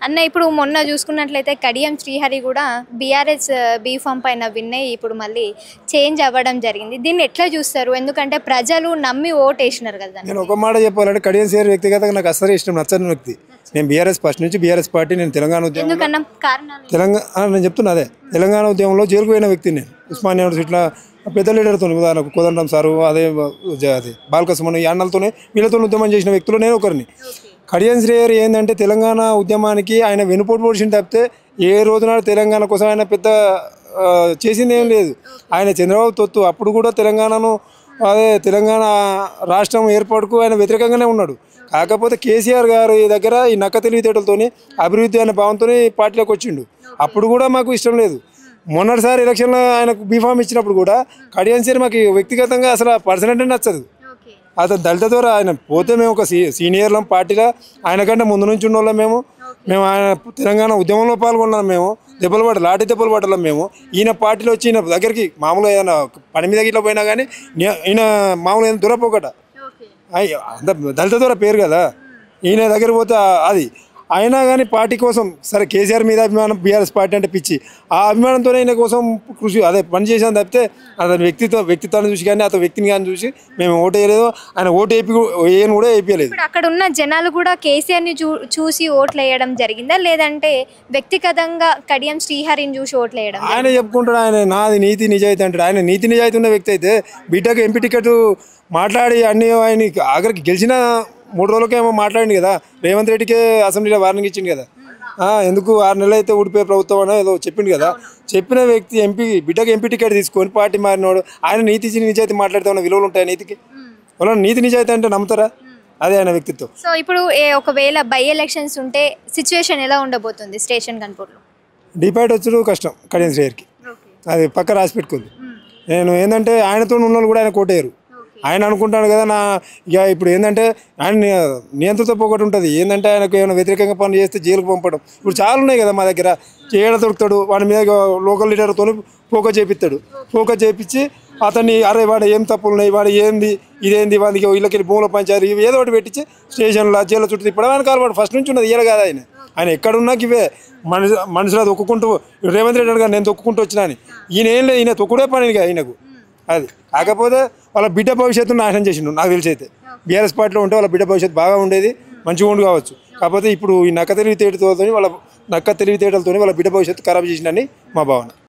అన్న ఇప్పుడు మొన్న చూసుకున్నట్లయితే కడియం శ్రీహరి కూడా బీఆర్ఎస్ బీఫామ్ పైన విన్ అయ్యి ఇప్పుడు మళ్ళీ చేంజ్ అవ్వడం జరిగింది. దీన్ని ఎట్లా చూస్తారు? ఎందుకంటే ప్రజలు నమ్మి ఓటేసినారు కదా. నేను ఒక మాట చెప్పాలంటే కడియం శ్రీహరి వ్యక్తిగతంగా నాకు అసలు ఇష్టం నచ్చని వ్యక్తి. నేను బీఆర్ఎస్ ఫస్ట్ నుంచి బీఆర్ఎస్ పార్టీ. నేను తెలంగాణ ఉద్యమం నేను చెప్తున్నా అదే తెలంగాణ ఉద్యమంలో జైలుకు పోయిన వ్యక్తిని. నేను ఉస్మానియా యూనివర్సిటీలో పెద్ద లీడర్తో ఉదాహరణకు కోదండం సారు అదే బాలకృష్ణ ఈ అన్నలతోనే వీళ్ళతో ఉద్యమం చేసిన వ్యక్తులు నేను ఒకరిని. కడియం శ్రీహరి ఏంటంటే తెలంగాణ ఉద్యమానికి ఆయన వెనుపోటు పొడిచిన తప్పితే ఏ రోజున తెలంగాణ కోసం ఆయన పెద్ద చేసింది ఏం లేదు. ఆయన చంద్రబాబు తొత్తు అప్పుడు కూడా తెలంగాణను తెలంగాణ రాష్ట్రం ఏర్పాటుకు ఆయన వ్యతిరేకంగానే ఉన్నాడు. కాకపోతే కేసీఆర్ గారి దగ్గర ఈ నక్క తెలివితేటలతోని అభివృద్ధి అనే భావంతో పార్టీలోకి వచ్చిండు. అప్పుడు కూడా మాకు ఇష్టం లేదు. మొన్నటిసారి ఎలక్షన్లో ఆయనకు బీఫామ్ ఇచ్చినప్పుడు కూడా కడియం శ్రీహరి మాకు వ్యక్తిగతంగా అసలు పర్సన్ అంటే నచ్చదు. అతను దళిత ద్వారా ఆయన పోతే మేము ఒక సీనియర్లం పార్టీలో ఆయనకంటే ముందు నుంచి ఉన్న వాళ్ళం మేము ఆయన తెలంగాణ ఉద్యమంలో పాల్గొన్నాం. మేము లాఠీ దెబ్బలు పట్టలేం. మేము ఈయన పార్టీలో వచ్చి ఈయన దగ్గరికి మామూలుగా ఏదైనా పని మీద ఇట్లా పోయినా కానీ ఈయన మామూలుగా ఏదైనా దూరపోకట అంత దళిత ద్వారా పేరు కదా. ఈయన దగ్గర పోతే అది అయినా కానీ పార్టీ కోసం సరే కేసీఆర్ మీద అభిమానం, బీఆర్ఎస్ పార్టీ అంటే పిచ్చి, ఆ అభిమానంతో ఆయన కోసం కృషి పని చేసాను తప్పితే అతని వ్యక్తిత్వాన్ని చూసి కానీ అతని వ్యక్తిని కానీ చూసి మేము ఓటు వేయలేదు. ఆయన ఓటు వేయను కూడా వేయలేదు. అక్కడ ఉన్న జనాలు కూడా కేసీఆర్ని చూసి ఓట్లు వేయడం జరిగిందా, లేదంటే వ్యక్తిగతంగా కడియం శ్రీహరిని చూసి ఓట్లు వేయడం? ఆయన చెప్పుకుంటాడు ఆయన నాది నీతి నిజాయితీ అంటాడు. ఆయన నీతి నిజాయితీ ఉన్న వ్యక్తి అయితే బిడ్డకు ఎంపీ టికెట్ మాట్లాడి అన్ని ఆయన ఆఖరికి గెలిచిన 3 రోజులకేమో మాట్లాడింది కదా. రేవంత్ రెడ్డికే అసెంబ్లీలో వార్నింగ్ ఇచ్చింది కదా. ఎందుకు 6 నెలలు అయితే ఊడిపోయే ప్రభుత్వం అని ఏదో చెప్పింది కదా. చెప్పిన వ్యక్తి బిడ్డకు ఎంపీ టికెట్ తీసుకొని పార్టీ మారినోడు ఆయన నీతి నిజాయితీ మాట్లాడితే ఉన్న విలువలు ఉంటాయి నీతికి? వాళ్ళ నీతి నిజాయితీ అంటే నమ్ముతారా? అదే ఆయన వ్యక్తిత్వం. సో ఇప్పుడు ఒకవేళ బై ఎలక్షన్స్ ఉంటే సిచ్యువేషన్ ఎలా ఉండబోతుంది స్టేషన్ గన్పూర్లో? డిపైట్ వచ్చుడు కష్టం కడియం శ్రీహరికి. అది పక్క రాసి పెట్టుకుంది. నేను ఏంటంటే ఆయనతో ఉన్న వాళ్ళు కూడా ఆయన కోటేరు. ఆయన అనుకుంటాడు కదా ఇక ఇప్పుడు ఏంటంటే ఆయన నియంత్రిత పోగొట్టు ఉంటుంది. ఏంటంటే ఆయనకు ఏమైనా వ్యతిరేకంగా పనులు చేస్తే జైలుకు పంపడం ఇప్పుడు చాలా ఉన్నాయి కదా మా దగ్గర. చేయడం దొరుకుతాడు వాడి మీద లోకల్ లీడర్తో ఫోకస్ చేపిస్తాడు. ఫోకస్ చేపించి అతన్ని అరే వాడు ఏం తప్పులు ఉన్నాయి, వాడు ఏంది ఇదేంది, వాడికి వీళ్ళకి భూముల పంచారు ఏదో ఒకటి పెట్టించి స్టేషన్లో జైల్లో చుట్టూ తిప్పడం ఆయన కాలవాడు ఫస్ట్ నుంచి ఉన్నది. ఇయ్యాలి కదా ఆయన ఎక్కడున్నాక ఇవే మనుషులు తొక్కుంటూ రేవంత్ రెడ్డి గారు నేను తొక్కుంటూ వచ్చినా అని ఈయన ఏం లేదు. ఈయన తొక్కుడే పని ఆయనకు. అది కాకపోతే వాళ్ళ బిడ్డ భవిష్యత్తును నాశనం చేసిండు నాకు తెలిసి. అయితే బీఆర్ఎస్ పార్టీలో ఉంటే వాళ్ళ బిడ్డ భవిష్యత్తు బాగా ఉండేది, మంచిగా ఉండు కావచ్చు. కాకపోతే ఇప్పుడు ఈ నక్క తెలివితేటలతో వాళ్ళ బిడ్డ భవిష్యత్తు ఖరాబ్ చేసిందని మా భావన.